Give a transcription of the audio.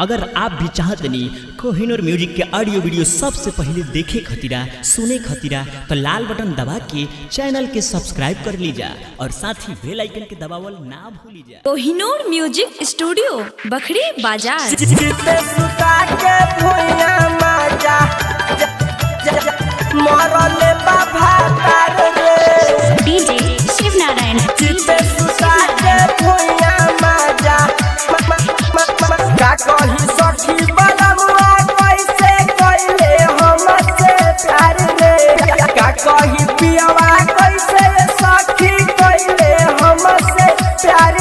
अगर आप भी चाहते नहीं कोहिनूर म्यूजिक के ऑडियो वीडियो सबसे पहले देखे खतीरा सुने खतीरा तो लाल बटन दबा के चैनल के सब्सक्राइब कर लीजा और साथ ही बेल आइकन के दबावल ना भूलिजा। कोहिनूर म्यूजिक स्टूडियो बखरी बाजार। डीजे शिव नारायण का कही सखी बलमुआ कैसे कैले हमसे प्यार रे, का कही पियवा कैसे सखी कैले हमसे प्यार